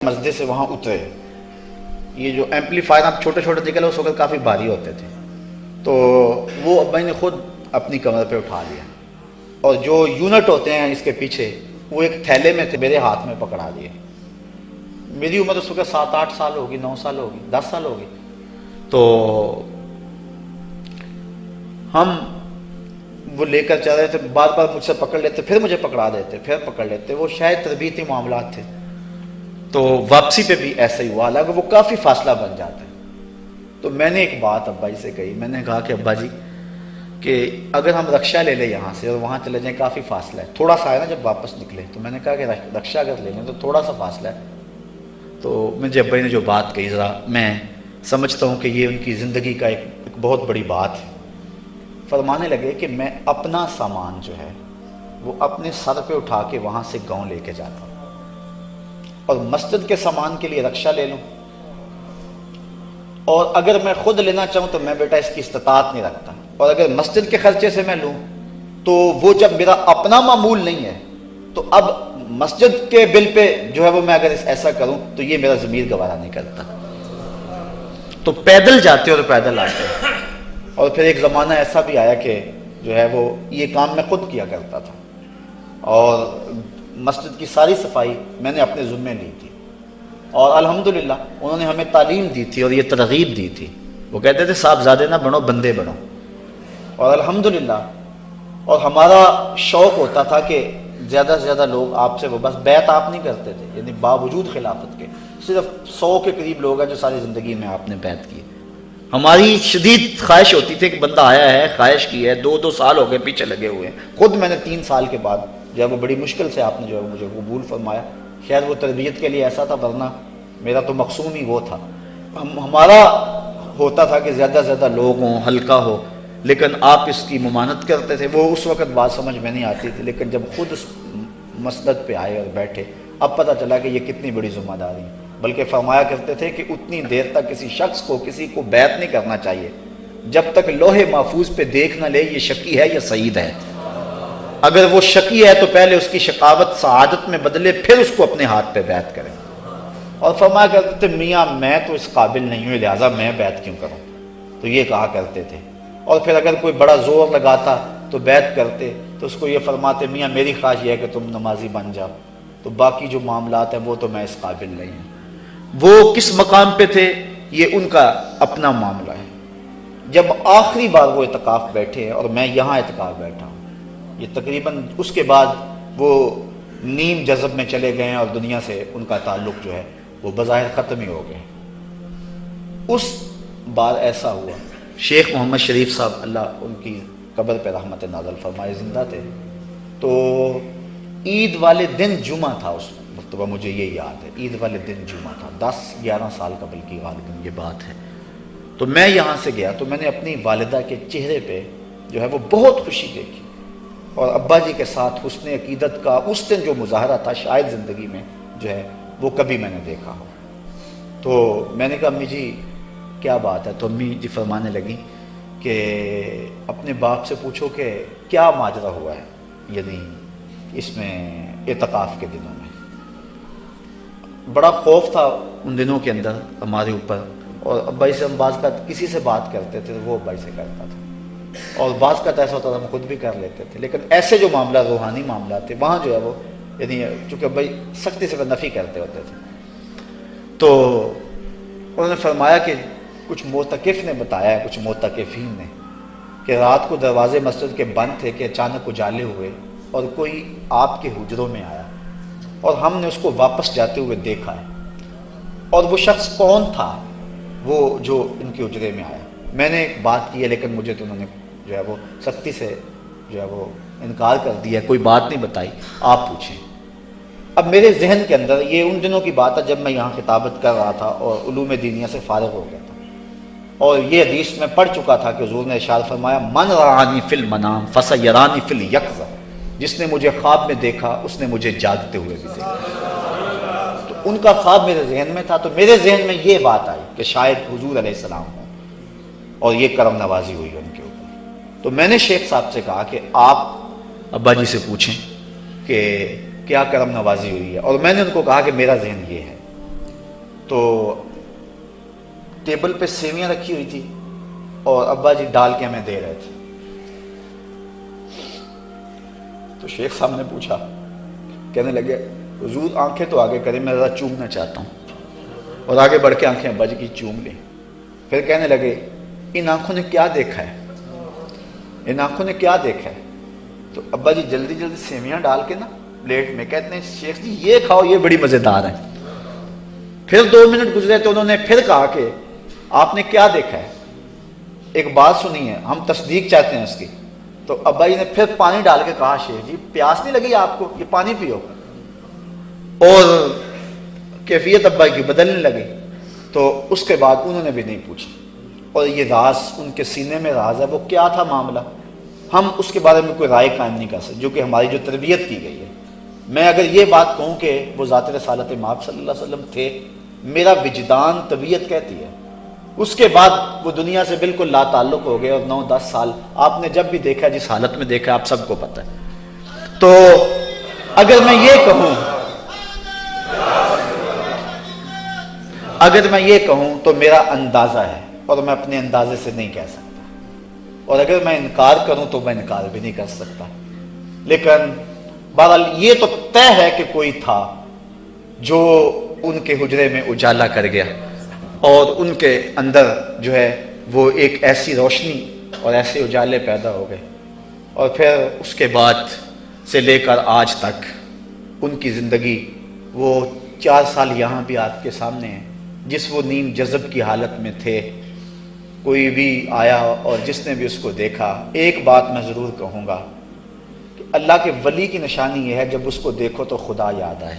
مسجد سے وہاں اترے. یہ جو ایمپلیفائر آپ چھوٹے چھوٹے نکلے اس وقت کافی بھاری ہوتے تھے، تو وہ ابا نے خود اپنی کمر پہ اٹھا لیا، اور جو یونٹ ہوتے ہیں اس کے پیچھے وہ ایک تھیلے میں تھے، میرے ہاتھ میں پکڑا دیے. میری عمر اس وقت 7-8 سال ہوگی، 9 سال ہوگی، 10 سال ہوگی. تو ہم وہ لے کر چل رہے تھے، بار بار مجھ سے پکڑ لیتے، پھر مجھے پکڑا دیتے، پھر پکڑ لیتے. وہ شاید تربیتی معاملات تھے. تو واپسی پہ بھی ایسا ہی ہوا، حالانکہ وہ کافی فاصلہ بن جاتا ہے. تو میں نے ایک بات ابا جی سے کہی، میں نے کہا کہ ابا جی کہ اگر ہم رکشہ لے لیں یہاں سے اور وہاں چلے جائیں، کافی فاصلہ ہے، تھوڑا سا ہے نا جب واپس نکلے. تو میں نے کہا کہ رکشہ اگر لے لیں تو تھوڑا سا فاصلہ ہے. تو مجھے ابا جی نے جو بات کہی، ذرا میں سمجھتا ہوں کہ یہ ان کی زندگی کا ایک بہت بڑی بات ہے. فرمانے لگے کہ میں اپنا سامان جو ہے وہ اپنے سر پہ اٹھا کے وہاں سے گاؤں لے کے جاتا ہوں، اور مسجد کے سامان کے لیے رکشہ لے لوں، اور اگر میں خود لینا چاہوں تو میں بیٹا اس کی استطاعت نہیں رکھتا، اور اگر مسجد کے خرچے سے میں لوں تو وہ جب میرا اپنا معمول نہیں ہے تو اب مسجد کے بل پہ جو ہے وہ میں اگر ایسا کروں تو یہ میرا ضمیر گوارا نہیں کرتا. تو پیدل جاتے اور پیدل آتے. اور پھر ایک زمانہ ایسا بھی آیا کہ جو ہے وہ یہ کام میں خود کیا کرتا تھا، اور مسجد کی ساری صفائی میں نے اپنے ذمے لی تھی. اور الحمدللہ انہوں نے ہمیں تعلیم دی تھی اور یہ ترغیب دی تھی. وہ کہتے تھے صاحبزادے نہ بنو، بندے بنو. اور الحمدللہ، اور ہمارا شوق ہوتا تھا کہ زیادہ سے زیادہ لوگ آپ سے، وہ بس بیعت آپ نہیں کرتے تھے، یعنی باوجود خلافت کے صرف 100 کے قریب لوگ ہیں جو ساری زندگی میں آپ نے بیعت کی. ہماری شدید خواہش ہوتی تھی کہ بندہ آیا ہے، خواہش کی ہے، 2 سال ہو گئے پیچھے لگے ہوئے ہیں. خود میں نے 3 سال کے بعد جو ہے وہ بڑی مشکل سے آپ نے جو ہے مجھے قبول فرمایا. خیر وہ تربیت کے لیے ایسا تھا، ورنہ میرا تو مقصود ہی وہ تھا. ہمارا ہوتا تھا کہ زیادہ سے زیادہ لوگ ہوں، ہلکا ہو، لیکن آپ اس کی ممانعت کرتے تھے. وہ اس وقت بات سمجھ میں نہیں آتی تھی، لیکن جب خود اس مسجد پہ آئے اور بیٹھے اب پتہ چلا کہ یہ کتنی بڑی ذمہ داری ہے. بلکہ فرمایا کرتے تھے کہ اتنی دیر تک کسی شخص کو کسی کو بیعت نہیں کرنا چاہیے جب تک لوح محفوظ پہ دیکھ نہ لے یہ شقی ہے یا سعید ہے. اگر وہ شقی ہے تو پہلے اس کی شقاوت سعادت میں بدلے، پھر اس کو اپنے ہاتھ پہ بیعت کریں. اور فرمایا کرتے تھے میاں میں تو اس قابل نہیں ہوں، لہٰذا میں بیعت کیوں کروں. تو یہ کہا کرتے تھے. اور پھر اگر کوئی بڑا زور لگاتا تو بیعت کرتے تو اس کو یہ فرماتے میاں میری خواہش یہ ہے کہ تم نمازی بن جاؤ، تو باقی جو معاملات ہیں وہ تو میں اس قابل نہیں ہوں. وہ کس مقام پہ تھے یہ ان کا اپنا معاملہ ہے. جب آخری بار وہ اعتکاف بیٹھے اور میں یہاں اعتکاف بیٹھا ہوں، یہ تقریباً اس کے بعد وہ نیم جذب میں چلے گئے اور دنیا سے ان کا تعلق جو ہے وہ بظاہر ختم ہی ہو گئے. اس بار ایسا ہوا، شیخ محمد شریف صاحب اللہ ان کی قبر پہ رحمت نازل فرمائے زندہ تھے. تو عید والے دن جمعہ تھا، اس مرتبہ مجھے یہ یاد ہے، عید والے دن جمعہ تھا، 10-11 سال قبل کی غالباً یہ بات ہے. تو میں یہاں سے گیا تو میں نے اپنی والدہ کے چہرے پہ جو ہے وہ بہت خوشی دیکھی، اور ابا جی کے ساتھ حسن عقیدت کا اس دن جو مظاہرہ تھا شاید زندگی میں جو ہے وہ کبھی میں نے دیکھا ہو. تو میں نے کہا امی جی کیا بات ہے؟ تو امی جی فرمانے لگی کہ اپنے باپ سے پوچھو کہ کیا ماجرا ہوا ہے، یعنی اس میں اعتکاف کے دنوں میں. بڑا خوف تھا ان دنوں کے اندر ہمارے اوپر، اور ابا جی سے ہم بعض کا کسی سے بات کرتے تھے تو وہ ابا جی سے کرتا تھا، اور بعض کا ایسا ہوتا تھا ہم خود بھی کر لیتے تھے. لیکن ایسے جو معاملات روحانی معاملات تھے وہاں جو ہے وہ یعنی چونکہ ابا جی سختی سے نفی کرتے ہوتے تھے. تو انہوں نے فرمایا کہ کچھ معتکف نے بتایا ہے، کچھ معتکفین نے، کہ رات کو دروازے مسجد کے بند تھے کہ اچانک اجالے ہوئے اور کوئی آپ کے حجروں میں آیا، اور ہم نے اس کو واپس جاتے ہوئے دیکھا ہے. اور وہ شخص کون تھا وہ جو ان کے حجرے میں آیا؟ میں نے ایک بات کی ہے لیکن مجھے تو انہوں نے جو ہے وہ سختی سے جو ہے وہ انکار کر دیا، کوئی بات نہیں بتائی، آپ پوچھیں. اب میرے ذہن کے اندر یہ ان دنوں کی بات ہے جب میں یہاں خطابت کر رہا تھا اور علوم دینیہ سے فارغ ہو گیا تھا، اور یہ حدیث میں پڑھ چکا تھا کہ حضور نے ارشاد فرمایا من رآنی فی المنام فسیرانی فی الیقظہ، جس نے مجھے خواب میں دیکھا اس نے مجھے جاگتے ہوئے بھی دیکھا. تو ان کا خواب میرے ذہن میں تھا، تو میرے ذہن میں یہ بات آئی کہ شاید حضور علیہ السلام ہوں، اور یہ کرم نوازی ہوئی ان کے اوپر. تو میں نے شیخ صاحب سے کہا کہ آپ ابا جی سے پوچھیں کہ کیا کرم نوازی ہوئی ہے، اور میں نے ان کو کہا کہ میرا ذہن یہ ہے. تو ٹیبل پہ سیویاں رکھی ہوئی تھی اور ابا جی ڈال کے ہمیں دے رہے تھے. تو شیخ صاحب نے پوچھا, کہنے لگے حضور آنکھیں تو آگے کریں, میں ذرا چومنا چاہتا ہوں. اور آگے بڑھ کے آنکھیں ابا جی کی چوم لیں. پھر کہنے لگے ان آنکھوں نے کیا دیکھا ہے, ان آنکھوں نے کیا دیکھا ہے. تو ابا جی جلدی جلدی سیویاں ڈال کے نا پلیٹ میں کہتے ہیں شیخ جی یہ کھاؤ, یہ بڑی مزیدار ہے. پھر 2 منٹ گزرے تو انہوں نے پھر کہا کہ آپ نے کیا دیکھا ہے, ایک بات سنی ہے, ہم تصدیق چاہتے ہیں اس کی. تو ابا جی نے پھر پانی ڈال کے کہا شیخ جی پیاس نہیں لگی آپ کو, یہ پانی پیو. اور کیفیت ابا کی بدلنے لگی. تو اس کے بعد انہوں نے بھی نہیں پوچھا. اور یہ راز ان کے سینے میں راز ہے, وہ کیا تھا معاملہ, ہم اس کے بارے میں کوئی رائے قائم نہیں کر سکتے, جو کہ ہماری جو تربیت کی گئی ہے. میں اگر یہ بات کہوں کہ وہ ذات رسالت مآب صلی اللہ علیہ وسلم تھے, میرا وجدان طبیعت کہتی ہے. اس کے بعد وہ دنیا سے بالکل لا تعلق ہو گئے, اور 9-10 سال آپ نے جب بھی دیکھا, جس حالت میں دیکھا آپ سب کو پتہ ہے. تو اگر میں یہ کہوں تو میرا اندازہ ہے, اور میں اپنے اندازے سے نہیں کہہ سکتا. اور اگر میں انکار کروں تو میں انکار بھی نہیں کر سکتا. لیکن بہرحال یہ تو طے ہے کہ کوئی تھا جو ان کے حجرے میں اجالا کر گیا, اور ان کے اندر جو ہے وہ ایک ایسی روشنی اور ایسے اجالے پیدا ہو گئے. اور پھر اس کے بعد سے لے کر آج تک ان کی زندگی, وہ 4 سال یہاں بھی آپ کے سامنے ہیں, جس وہ نیم جذب کی حالت میں تھے. کوئی بھی آیا اور جس نے بھی اس کو دیکھا, ایک بات میں ضرور کہوں گا کہ اللہ کے ولی کی نشانی یہ ہے, جب اس کو دیکھو تو خدا یاد آئے.